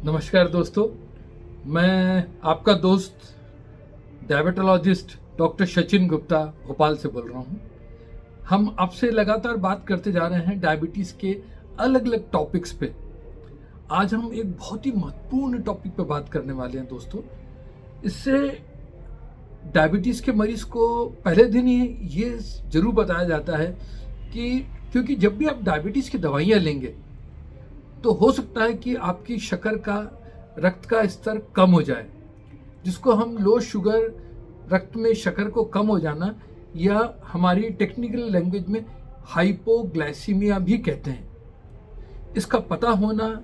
नमस्कार दोस्तों, मैं आपका दोस्त डायबिटोलॉजिस्ट डॉक्टर सचिन गुप्ता भोपाल से बोल रहा हूँ। हम आपसे लगातार बात करते जा रहे हैं डायबिटीज़ के अलग अलग टॉपिक्स पे। आज हम एक बहुत ही महत्वपूर्ण टॉपिक पे बात करने वाले हैं दोस्तों। इससे डायबिटीज़ के मरीज़ को पहले दिन ही ये ज़रूर बताया जाता है कि क्योंकि जब भी आप डायबिटीज़ की दवाइयाँ लेंगे तो हो सकता है कि आपकी शक्कर का रक्त का स्तर कम हो जाए, जिसको हम लो शुगर, रक्त में शक्कर को कम हो जाना या हमारी टेक्निकल लैंग्वेज में हाइपोग्लाइसीमिया भी कहते हैं। इसका पता होना,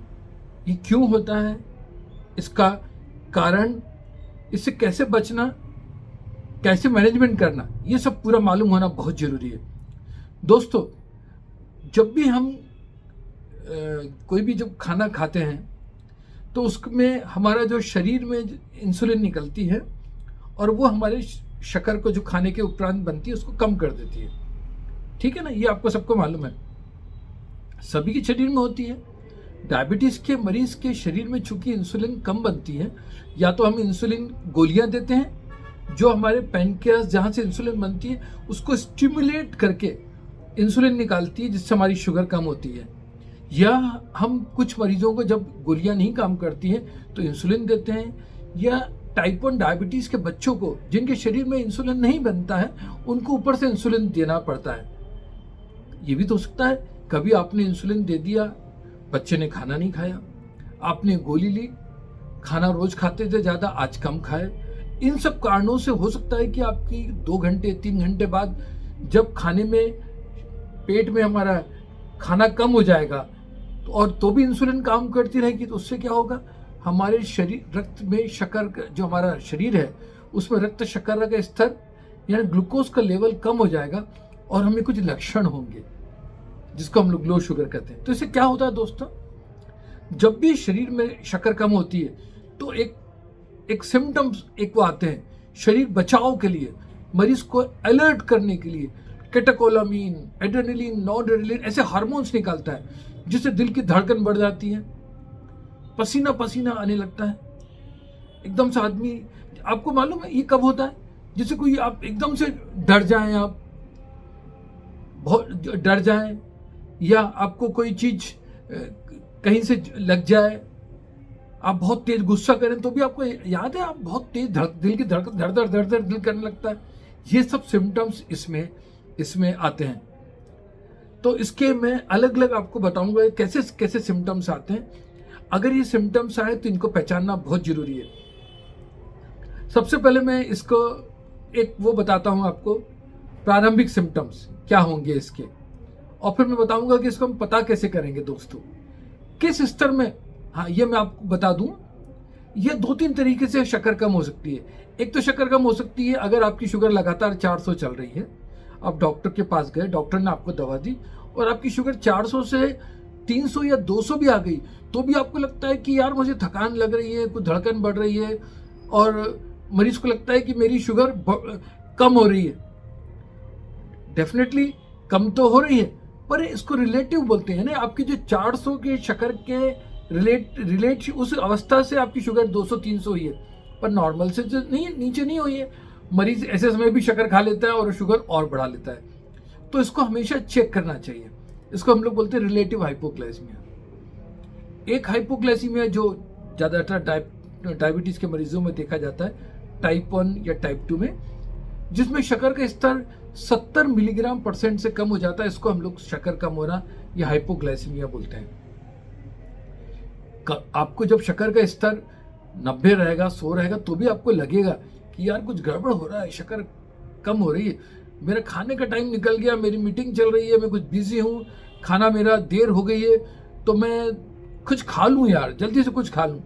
ये क्यों होता है, इसका कारण, इससे कैसे बचना, कैसे मैनेजमेंट करना, ये सब पूरा मालूम होना बहुत ज़रूरी है दोस्तों। जब भी हम कोई भी जब खाना खाते हैं तो उसमें हमारा जो शरीर में इंसुलिन निकलती है और वो हमारे शक्कर को जो खाने के उपरांत बनती है उसको कम कर देती है। ठीक है ना, ये आपको सबको मालूम है, सभी के शरीर में होती है। डायबिटीज़ के मरीज़ के शरीर में चूंकि इंसुलिन कम बनती है, या तो हम इंसुलिन गोलियां देते हैं जो हमारे पैनक्रियास जहाँ से इंसुलिन बनती है उसको स्टिमुलेट करके इंसुलिन निकालती है, जिससे हमारी शुगर कम होती है, या हम कुछ मरीजों को जब गोलियां नहीं काम करती हैं तो इंसुलिन देते हैं, या टाइप 1 डायबिटीज़ के बच्चों को जिनके शरीर में इंसुलिन नहीं बनता है उनको ऊपर से इंसुलिन देना पड़ता है। ये भी तो हो सकता है कभी आपने इंसुलिन दे दिया, बच्चे ने खाना नहीं खाया, आपने गोली ली, खाना रोज खाते थे ज़्यादा, आज कम खाए। इन सब कारणों से हो सकता है कि आपकी 2 घंटे 3 घंटे बाद जब खाने में पेट में हमारा खाना कम हो जाएगा और तो भी इंसुलिन काम करती रहेगी, तो उससे क्या होगा, हमारे शरीर रक्त में शक्कर, जो हमारा शरीर है उसमें रक्त शक्कर का स्तर यानी ग्लूकोज का लेवल कम हो जाएगा और हमें कुछ लक्षण होंगे जिसको हम लोग लो शुगर कहते हैं। तो इससे क्या होता है दोस्तों, जब भी शरीर में शक्कर कम होती है तो एक सिम्टम्स वो आते हैं शरीर बचाव के लिए, मरीज को अलर्ट करने के लिए। कैटेकोलामीन, एड्रेनलिन, नॉरएड्रेनलिन ऐसे हार्मोन्स निकालता है जिससे दिल की धड़कन बढ़ जाती है, पसीना पसीना आने लगता है, एकदम से आदमी, आपको मालूम है ये कब होता है, जैसे कोई आप एकदम से डर जाएं, आप बहुत डर जाएं, या आपको कोई चीज कहीं से लग जाए, आप बहुत तेज गुस्सा करें तो भी आपको याद है, आप बहुत तेज दिल की धड़कन धड़ धड़ धड़ धड़ दिल करने लगता है। ये सब सिम्टम्स इसमें आते हैं। तो इसके मैं अलग अलग आपको बताऊंगा कैसे कैसे सिम्टम्स आते हैं। अगर ये सिम्टम्स आए तो इनको पहचानना बहुत जरूरी है। सबसे पहले मैं इसको एक वो बताता हूं आपको, प्रारंभिक सिम्टम्स क्या होंगे इसके, और फिर मैं बताऊंगा कि इसको हम पता कैसे करेंगे दोस्तों, किस स्तर में। हाँ, ये मैं आपको बता दूं, ये 2-3 तरीके से शक्कर कम हो सकती है। एक तो शक्कर कम हो सकती है अगर आपकी शुगर लगातार 400 चल रही है, आप डॉक्टर के पास गए, डॉक्टर ने आपको दवा दी और आपकी शुगर 400 से 300 या 200 भी आ गई, तो भी आपको लगता है कि यार मुझे थकान लग रही है, कुछ धड़कन बढ़ रही है, और मरीज को लगता है कि मेरी शुगर कम हो रही है। डेफिनेटली कम तो हो रही है, पर इसको रिलेटिव बोलते हैं ना, आपकी जो 400 के शक्कर के रिलेट उस अवस्था से आपकी शुगर 200-300 हुई है, पर नॉर्मल से जो नहीं, नीचे नहीं हुई है। मरीज ऐसे समय भी शक्कर खा लेता है और शुगर और बढ़ा लेता है, तो इसको हमेशा चेक करना चाहिए। इसको हम लोग बोलते हैं रिलेटिव हाइपोग्लाइसीमिया। एक हाइपोग्लाइसीमिया जो ज़्यादातर डायबिटीज़ के मरीजों में देखा जाता है, टाइप 1 या टाइप 2 में, जिसमें शक्कर का स्तर 70 मिलीग्राम % से कम हो जाता है। इसको हम लोग शक्कर कम होना या हाइपोग्लाइसीमिया बोलते हैं। आपको जब शक्कर का स्तर 90 रहेगा, 100 रहेगा, तो भी आपको लगेगा कि यार कुछ गड़बड़ हो रहा है, शक्कर कम हो रही है, मेरा खाने का टाइम निकल गया, मेरी मीटिंग चल रही है, मैं कुछ बिजी हूँ, खाना मेरा देर हो गई है, तो मैं कुछ खा लूँ यार, जल्दी से कुछ खा लूँ।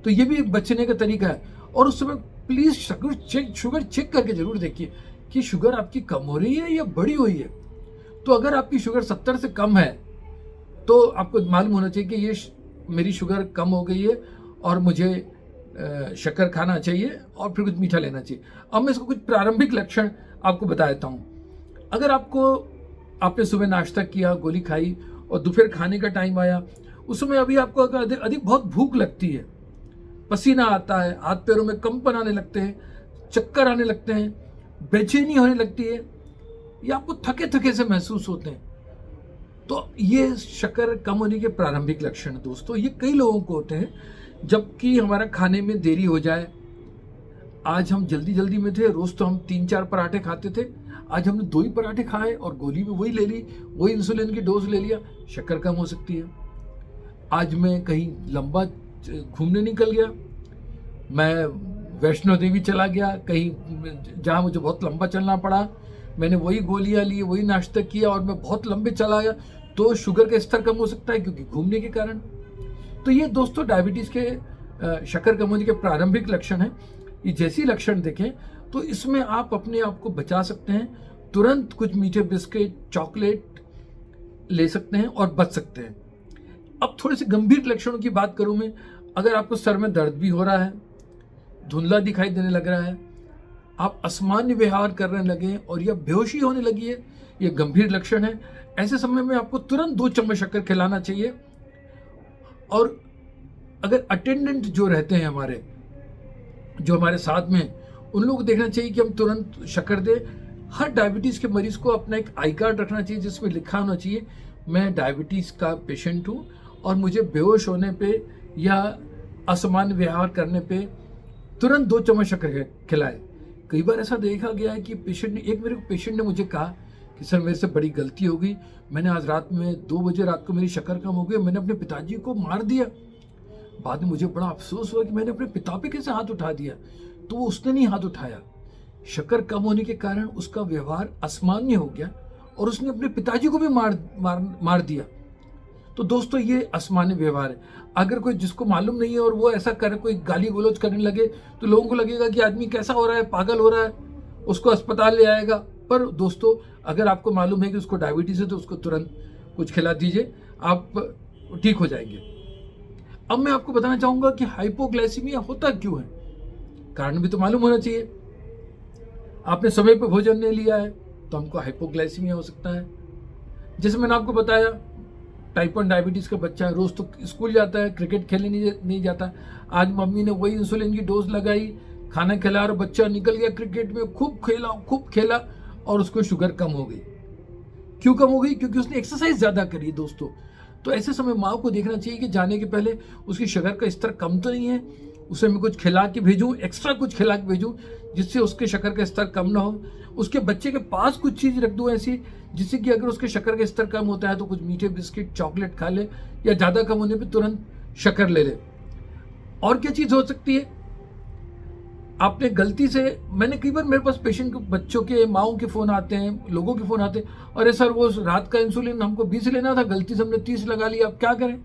तो ये भी एक बचने का तरीका है। और उस समय प्लीज़ शुगर चेक करके जरूर देखिए कि शुगर आपकी कम हो रही है या बढ़ी हुई है। तो अगर आपकी शुगर 70 से कम है तो आपको मालूम होना चाहिए कि ये मेरी शुगर कम हो गई है और मुझे शक्कर खाना चाहिए और फिर कुछ मीठा लेना चाहिए। अब मैं इसको कुछ प्रारंभिक लक्षण आपको बता देता हूँ। अगर आपने सुबह नाश्ता किया, गोली खाई और दोपहर खाने का टाइम आया, उस समय अभी आपको अगर अधिक बहुत भूख लगती है, पसीना आता है, हाथ पैरों में कंपन आने लगते हैं, चक्कर आने लगते हैं, बेचैनी होने लगती है, या आपको थके थके से महसूस होते हैं, तो ये शक्कर कम होने के प्रारंभिक लक्षण है दोस्तों। ये कई लोगों को होते हैं जबकि हमारा खाने में देरी हो जाए। आज हम जल्दी जल्दी में थे, रोज तो हम 3-4 पराठे खाते थे, आज हमने 2 ही पराठे खाए और गोली भी वही ले ली, वही इंसुलिन की डोज ले लिया, शक्कर कम हो सकती है। आज मैं कहीं लंबा घूमने निकल गया, मैं वैष्णो देवी चला गया कहीं, जहाँ मुझे बहुत लंबा चलना पड़ा, मैंने वही गोलियां ली, वही नाश्ता किया और मैं बहुत लंबे चला गया, तो शुगर का स्तर कम हो सकता है क्योंकि घूमने के कारण। तो ये दोस्तों डायबिटीज के शक्कर कम होने के प्रारंभिक लक्षण है। ये जैसी लक्षण देखें तो इसमें आप अपने आप को बचा सकते हैं, तुरंत कुछ मीठे बिस्किट, चॉकलेट ले सकते हैं और बच सकते हैं। अब थोड़े से गंभीर लक्षणों की बात करूं मैं, अगर आपको सर में दर्द भी हो रहा है, धुंधला दिखाई देने लग रहा है, आप असामान्य व्यवहार करने लगे और या बेहोशी होने लगी है, ये गंभीर लक्षण है। ऐसे समय में आपको तुरंत 2 चम्मच शक्कर खिलाना चाहिए। और अगर अटेंडेंट जो रहते हैं हमारे, जो हमारे साथ में, उन लोग को देखना चाहिए कि हम तुरंत शक्कर दें। हर डायबिटीज़ के मरीज को अपना एक आई कार्ड रखना चाहिए जिसमें लिखा होना चाहिए मैं डायबिटीज़ का पेशेंट हूँ और मुझे बेहोश होने पे या असामान्य व्यवहार करने पे तुरंत 2 चम्मच शक्कर खिलाए। कई बार ऐसा देखा गया है कि मेरे पेशेंट ने मुझे कहा कि सर मेरे से बड़ी गलती हो गई, मैंने आज रात में 2 बजे रात को मेरी शक्कर कम हो गई, मैंने अपने पिताजी को मार दिया। बाद में मुझे बड़ा अफसोस हुआ कि मैंने अपने पिता पे कैसे हाथ उठा दिया, तो वो उसने नहीं हाथ उठाया। शक्कर कम होने के कारण उसका व्यवहार असामान्य हो गया और उसने अपने पिताजी को भी मार दिया। तो दोस्तों ये असामान्य व्यवहार है। अगर कोई जिसको मालूम नहीं है और वो ऐसा करे, कोई गाली गलौज करने लगे, तो लोगों को लगेगा कि आदमी कैसा हो रहा है, पागल हो रहा है, उसको अस्पताल ले आएगा। पर दोस्तों अगर आपको मालूम है कि उसको डायबिटीज है तो उसको तुरंत कुछ खिला दीजिए, आप ठीक हो जाएंगे। अब मैं आपको बताना चाहूंगा कि हाइपोग्लाइसीमिया होता क्यों है, कारण भी तो मालूम होना चाहिए। आपने समय पर भोजन नहीं लिया है तो हमको हाइपोग्लाइसीमिया हो सकता है। जैसे मैंने आपको बताया, टाइप 1 डायबिटीज़ का बच्चा है, रोज़ तो स्कूल जाता है, क्रिकेट खेलने नहीं जाता, आज मम्मी ने वही इंसुलिन की डोज लगाई, खाना खिलाया और बच्चा निकल गया क्रिकेट में, खूब खेला और उसको शुगर कम हो गई। क्यों कम हो गई? क्योंकि उसने एक्सरसाइज ज़्यादा करी दोस्तों। तो ऐसे समय माँ को देखना चाहिए कि जाने के पहले उसकी शुगर का स्तर कम तो नहीं है, उसे मैं कुछ खिला के भेजूँ, एक्स्ट्रा कुछ खिला के भेजूँ जिससे उसके शक्कर का स्तर कम ना हो। उसके बच्चे के पास कुछ चीज़ रख दूँ ऐसी जिससे कि अगर उसके शक्कर का स्तर कम होता है तो कुछ मीठे बिस्किट, चॉकलेट खा ले, या ज़्यादा कम होने पे तुरंत शक्कर ले ले। और क्या चीज़ हो सकती है? आपने गलती से, मैंने कई बार मेरे पास पेशेंट के बच्चों के, माओं के फ़ोन आते हैं, लोगों के फ़ोन आते हैं, अरे सर वो रात का इंसुलिन हमको 20 लेना था, गलती से हमने 30 लगा लिया, अब क्या करें?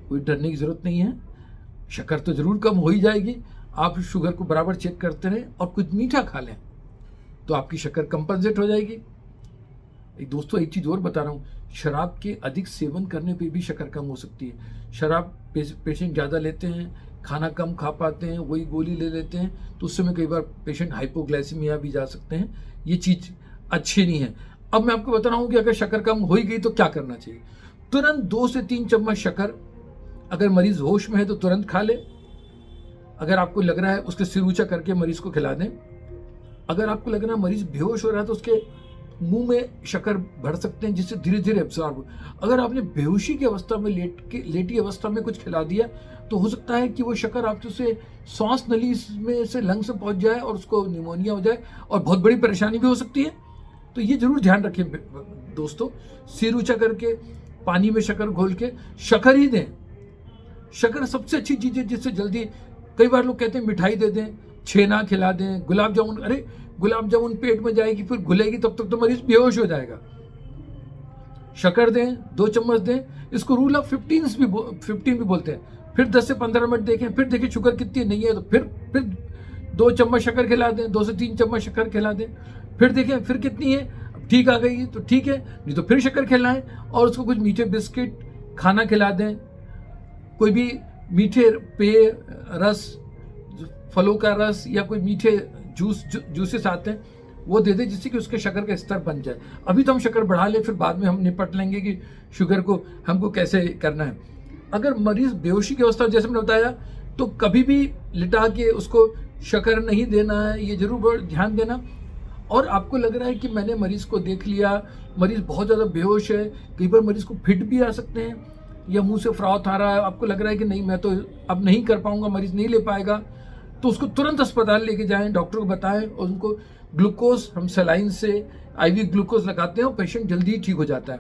कोई डरने की ज़रूरत नहीं है, शक्कर तो ज़रूर कम हो ही जाएगी। आप शुगर को बराबर चेक करते रहें और कुछ मीठा खा लें तो आपकी शक्कर कंपनसेट हो जाएगी। दोस्तों एक चीज़ और बता रहा हूँ, शराब के अधिक सेवन करने पे भी शक्कर कम हो सकती है। शराब पेशेंट ज़्यादा लेते हैं, खाना कम खा पाते हैं, वही गोली ले लेते हैं, तो उस समय कई बार पेशेंट हाइपोग्लाइसीमिया भी जा सकते हैं। ये चीज़ अच्छी नहीं है। अब मैं आपको बता रहा हूँ कि अगर शक्कर कम हो ही गई तो क्या करना चाहिए। तुरंत 2 से 3 चम्मच शक्कर, अगर मरीज होश में है तो तुरंत खा ले। अगर आपको लग रहा है उसके सिर ऊंचा करके मरीज को खिला दें। अगर आपको लग रहा है मरीज बेहोश हो रहा है तो उसके मुंह में शक्कर भर सकते हैं जिससे धीरे धीरे एब्जॉर्ब हो। अगर आपने बेहोशी की अवस्था में लेटी अवस्था में कुछ खिला दिया तो हो सकता है कि वो शक्कर आपसे से सांस नली में से लंग से पहुंच जाए और उसको निमोनिया हो जाए और बहुत बड़ी परेशानी भी हो सकती है। तो ये जरूर ध्यान रखें दोस्तों, सिर ऊंचा करके पानी में शक्कर घोल के शक्कर ही दें। शक्कर सबसे अच्छी चीज़ है जिससे जल्दी, कई बार लोग कहते हैं मिठाई दे दें, छेना खिला दें, गुलाब जामुन, अरे गुलाब जामुन पेट में जाएगी फिर घुलेगी तब तक तो मरीज बेहोश हो जाएगा। शक्कर दें, 2 चम्मच दें, इसको रूल ऑफ 15 भी बोलते हैं। फिर 10 से 15 मिनट देखें, फिर देखें शुगर कितनी नहीं है तो फिर 2 चम्मच शक्कर खिला दें, 2 से 3 चम्मच शक्कर खिला दें, फिर देखें फिर कितनी है, ठीक आ गई तो ठीक है, नहीं तो फिर शक्कर खिलाएं और उसको कुछ मीठे बिस्किट, खाना खिला दें, कोई भी मीठे पेय, रस, फलों का रस या कोई मीठे जूसेस आते हैं वो दे दे जिससे कि उसके शक्कर का स्तर बन जाए। अभी तो हम शक्कर बढ़ा लें, फिर बाद में हम निपट लेंगे कि शुगर को हमको कैसे करना है। अगर मरीज बेहोशी की अवस्था में, जैसे मैंने बताया, तो कभी भी लिटा के उसको शक्कर नहीं देना है, ये जरूर ध्यान देना। और आपको लग रहा है कि मैंने मरीज को देख लिया, मरीज बहुत ज़्यादा बेहोश है, कई बार मरीज को फिट भी आ सकते हैं या मुंह से फ्रॉथ आ रहा है, आपको लग रहा है कि नहीं मैं तो अब नहीं कर पाऊंगा, मरीज नहीं ले पाएगा, तो उसको तुरंत अस्पताल लेके जाएं, डॉक्टर को बताएं और उनको ग्लूकोज, हम सलाइन से आईवी ग्लूकोज लगाते हैं और पेशेंट जल्दी ही ठीक हो जाता है।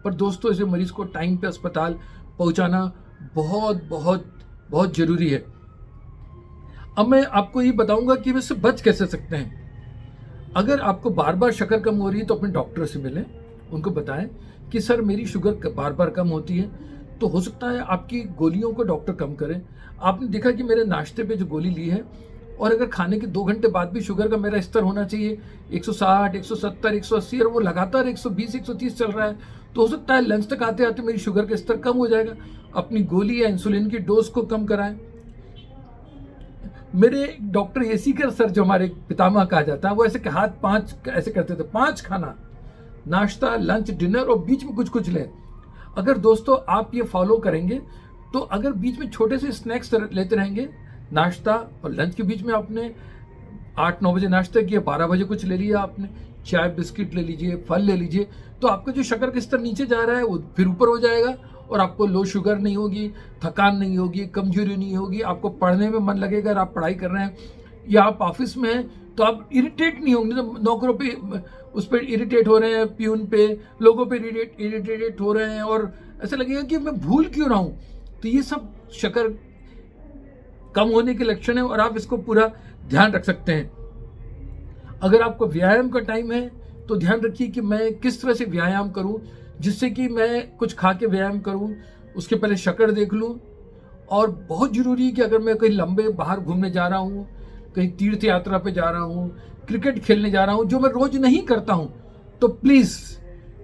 पर दोस्तों, इसे मरीज को टाइम पे अस्पताल पहुंचाना बहुत बहुत बहुत जरूरी है। अब मैं आपको ये बताऊंगा कि इससे बच कैसे सकते हैं। अगर आपको बार बार शक्कर कम हो रही है तो अपने डॉक्टर से मिलें, उनको बताएं कि सर मेरी शुगर बार बार कम होती है, तो हो सकता है आपकी गोलियों को डॉक्टर कम करें। आपने देखा कि मेरे नाश्ते पे जो गोली ली है, और अगर खाने के 2 घंटे बाद भी शुगर का मेरा स्तर होना चाहिए 160, 170, 180 और वो लगातार 120, 130 चल रहा है, तो हो सकता है लंच तक आते आते मेरी शुगर का स्तर कम हो जाएगा। अपनी गोली या इंसुलिन की डोज को कम कराएं। मेरे डॉक्टर येसीकर सर, जो हमारे पितामह कहा जाता है, वो ऐसे हाथ 5 ऐसे करते थे, 5 खाना, नाश्ता, लंच, डिनर और बीच में कुछ कुछ लें। अगर दोस्तों आप ये फॉलो करेंगे तो अगर बीच में छोटे से स्नैक्स लेते रहेंगे, नाश्ता और लंच के बीच में आपने 8-9 बजे नाश्ता किया, 12 बजे कुछ ले लिया आपने, चाय बिस्किट ले लीजिए, फल ले लीजिए, तो आपका जो शक्कर का स्तर नीचे जा रहा है वो फिर ऊपर हो जाएगा और आपको लो शुगर नहीं होगी, थकान नहीं होगी, कमजोरी नहीं होगी, आपको पढ़ने में मन लगेगा। अगर आप पढ़ाई कर रहे हैं या आप ऑफिस में हैं तो आप इरिटेट नहीं होंगे, तो नौकरों पे उस पर इरिटेट हो रहे हैं, प्यून पे, लोगों पे इरिटेट हो रहे हैं और ऐसा लगेगा कि मैं भूल क्यों रहा हूँ। तो ये सब शक्कर कम होने के लक्षण है और आप इसको पूरा ध्यान रख सकते हैं। अगर आपको व्यायाम का टाइम है तो ध्यान रखिए कि मैं किस तरह से व्यायाम करूं, जिससे कि मैं कुछ खा के व्यायाम करूं, उसके पहले शक्कर देख लूं। और बहुत जरूरी है कि अगर मैं कहीं लंबे बाहर घूमने जा रहा हूं, कहीं तीर्थ यात्रा पे जा रहा हूं, क्रिकेट खेलने जा रहा हूं, जो मैं रोज नहीं करता हूं, तो प्लीज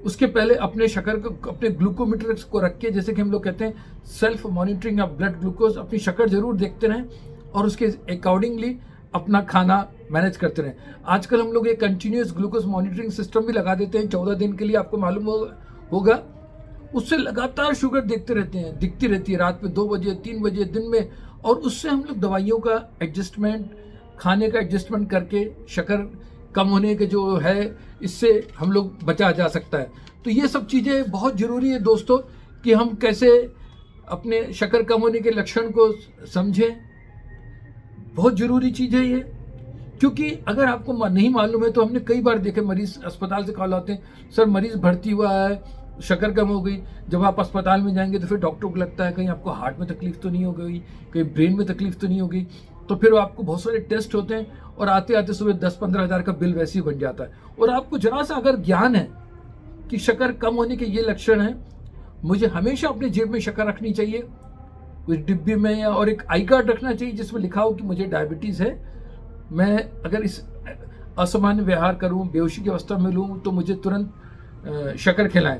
उसके पहले अपने शक्कर को, अपने ग्लूकोमीटर को रख के, जैसे कि हम लोग कहते हैं self monitoring of blood glucose, अपनी शक्कर जरूर देखते रहें और उसके अकॉर्डिंगली अपना खाना मैनेज करते रहें। आजकल हम लोग एक कंटिन्यूस ग्लूकोज मॉनिटरिंग सिस्टम भी लगा देते हैं 14 दिन के लिए, आपको मालूम होगा। उससे लगातार शुगर देखते रहते हैं, दिखती रहती है रात में 2 बजे 3 बजे दिन में, और उससे हम लोग दवाइयों का एडजस्टमेंट, खाने का एडजस्टमेंट करके शक्कर कम होने के जो है, इससे हम लोग बचा जा सकता है। तो ये सब चीज़ें बहुत ज़रूरी है दोस्तों कि हम कैसे अपने शक्कर कम होने के लक्षण को समझें। बहुत ज़रूरी चीज़ है ये, क्योंकि अगर आपको नहीं मालूम है तो हमने कई बार देखे मरीज अस्पताल से कॉल आते हैं, सर मरीज भर्ती हुआ है, शक्कर कम हो गई। जब आप अस्पताल में जाएंगे तो फिर डॉक्टर को लगता है कहीं आपको हार्ट में तकलीफ तो नहीं हो गई, कहीं ब्रेन में तकलीफ तो नहीं हो गई, तो फिर आपको बहुत सारे टेस्ट होते हैं और आते आते सुबह 10-15 हज़ार का बिल वैसे ही बन जाता है। और आपको जरा सा अगर ज्ञान है कि शक्कर कम होने के ये लक्षण हैं, मुझे हमेशा अपने जेब में शक्कर रखनी चाहिए, कुछ डिब्बी में, और एक आई कार्ड रखना चाहिए जिसमें लिखा हो कि मुझे डायबिटीज़ है, मैं अगर इस असामान्य व्यवहार करूं, बेहोशी की अवस्था में लूं, तो मुझे तुरंत शक्कर खिलाएं।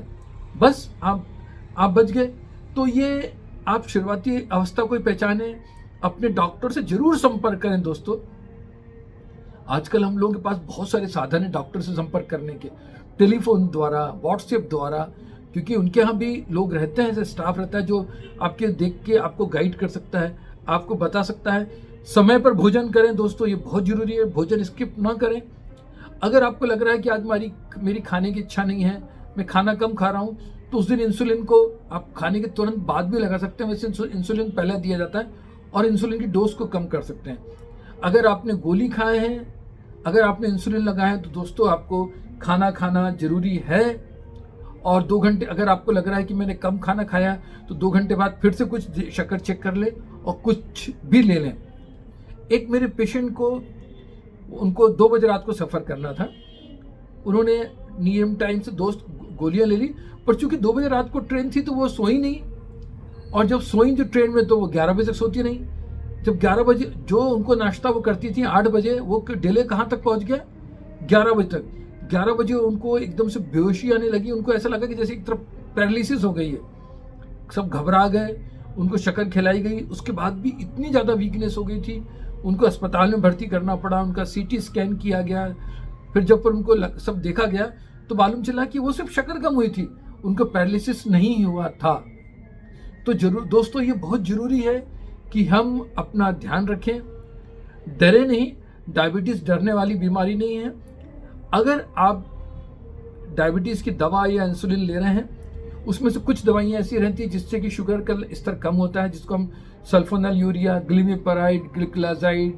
बस आप बच गए। तो ये आप शुरुआती अवस्था को पहचानें, अपने डॉक्टर से जरूर संपर्क करें दोस्तों। आजकल हम लोगों के पास बहुत सारे साधन है डॉक्टर से संपर्क करने के, टेलीफोन द्वारा, व्हाट्सएप द्वारा, क्योंकि उनके यहाँ भी लोग रहते हैं, ऐसे स्टाफ रहता है जो आपके देख के आपको गाइड कर सकता है, आपको बता सकता है। समय पर भोजन करें दोस्तों, ये बहुत जरूरी है, भोजन स्किप ना करें। अगर आपको लग रहा है कि आज मेरी खाने की इच्छा नहीं है, मैं खाना कम खा रहा हूँ, तो उस दिन इंसुलिन को आप खाने के तुरंत बाद भी लगा सकते हैं। वैसे इंसुलिन पहले दिया जाता है और इंसुलिन की डोज को कम कर सकते हैं। अगर आपने गोली खाए हैं, अगर आपने इंसुलिन लगाया है, तो दोस्तों आपको खाना खाना जरूरी है। और 2 घंटे, अगर आपको लग रहा है कि मैंने कम खाना खाया, तो 2 घंटे बाद फिर से कुछ शक्कर चेक कर ले और कुछ भी ले लें। एक मेरे पेशेंट को, उनको 2 बजे रात को सफ़र करना था, उन्होंने नियम टाइम से दोस्त गोलियां ले ली, पर चूंकि 2 बजे रात को ट्रेन थी तो वो सोई नहीं, और जब सोई जो ट्रेन में तो वो 11 बजे तक सोती नहीं। जब 11 बजे जो उनको नाश्ता वो करती थी 8 बजे, वो डिले कहाँ तक पहुँच गया, 11 बजे तक। 11 बजे उनको एकदम से बेहोशी आने लगी, उनको ऐसा लगा कि जैसे एक तरफ पैरालिसिस हो गई है, सब घबरा गए, उनको शक्कर खिलाई गई, उसके बाद भी इतनी ज़्यादा वीकनेस हो गई थी, उनको अस्पताल में भर्ती करना पड़ा, उनका CT स्कैन किया गया। फिर जब पर उनको सब देखा गया तो मालूम चला कि वो सिर्फ शक्कर कम हुई थी, उनको पैरालिसिस नहीं हुआ था। तो जरूर दोस्तों, ये बहुत ज़रूरी है कि हम अपना ध्यान रखें, डरे नहीं। डायबिटीज़ डरने वाली बीमारी नहीं है। अगर आप डायबिटीज़ की दवा या इंसुलिन ले रहे हैं, उसमें से कुछ दवाइयाँ ऐसी रहती है जिससे कि शुगर का स्तर कम होता है, जिसको हम सल्फोनल यूरिया, ग्लिमिपराइड, ग्लिक्लाजाइड,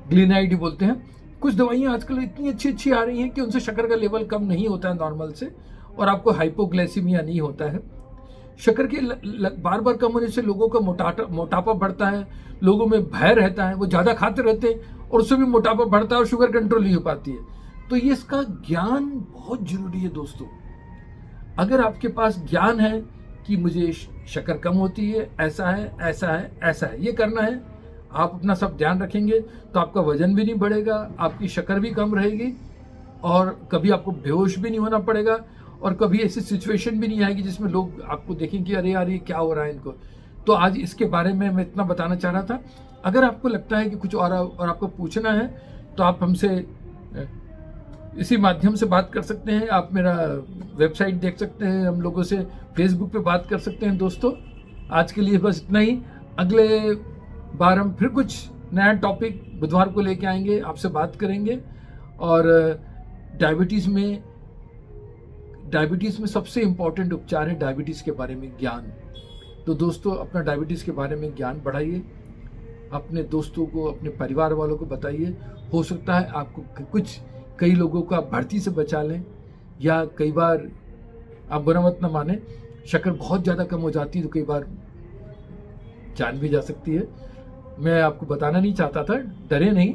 ग्लिनाइड बोलते हैं। कुछ दवाइयाँ आजकल इतनी अच्छी अच्छी आ रही हैं कि उनसे शक्कर का लेवल कम नहीं होता है नॉर्मल से, और आपको हाइपोग्लाइसीमिया नहीं होता है। शक्कर के बार बार कम होने से लोगों का मोटापा बढ़ता है, लोगों में भय रहता है, वो ज़्यादा खाते रहते हैं और उससे भी मोटापा बढ़ता है और शुगर कंट्रोल नहीं हो पाती है। तो ये इसका ज्ञान बहुत जरूरी है दोस्तों। अगर आपके पास ज्ञान है कि मुझे शक्कर कम होती है, ऐसा है, ऐसा है, ऐसा है, ये करना है, आप अपना सब ध्यान रखेंगे तो आपका वजन भी नहीं बढ़ेगा, आपकी शक्कर भी कम रहेगी, और कभी आपको बेहोश भी नहीं होना पड़ेगा, और कभी ऐसी सिचुएशन भी नहीं आएगी जिसमें लोग आपको देखें कि अरे यार ये क्या हो रहा है इनको। तो आज इसके बारे में मैं इतना बताना चाह रहा था। अगर आपको लगता है कि कुछ और आपको पूछना है तो आप हमसे इसी माध्यम से बात कर सकते हैं। आप मेरा वेबसाइट देख सकते हैं, हम लोगों से फेसबुक पे बात कर सकते हैं। दोस्तों, आज के लिए बस इतना ही। अगले बार हम फिर कुछ नया टॉपिक बुधवार को लेके आएंगे, आपसे बात करेंगे। और डायबिटीज़ में सबसे इम्पॉर्टेंट उपचार है डायबिटीज़ के बारे में ज्ञान। तो दोस्तों, अपना डायबिटीज़ के बारे में ज्ञान बढ़ाइए, अपने दोस्तों को, अपने परिवार वालों को बताइए। हो सकता है आपको कई लोगों को आप भर्ती से बचा लें, या कई बार आप बुरा मत न माने, शक्कर बहुत ज़्यादा कम हो जाती है तो कई बार जान भी जा सकती है। मैं आपको बताना नहीं चाहता था, डरे नहीं।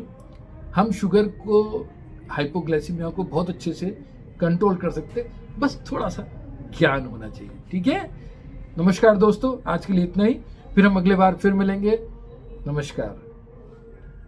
हम शुगर को, हाइपोग्लाइसीमिया को बहुत अच्छे से कंट्रोल कर सकते, बस थोड़ा सा ज्ञान होना चाहिए। ठीक है, नमस्कार दोस्तों, आज के लिए इतना ही। फिर हम अगले बार फिर मिलेंगे। नमस्कार।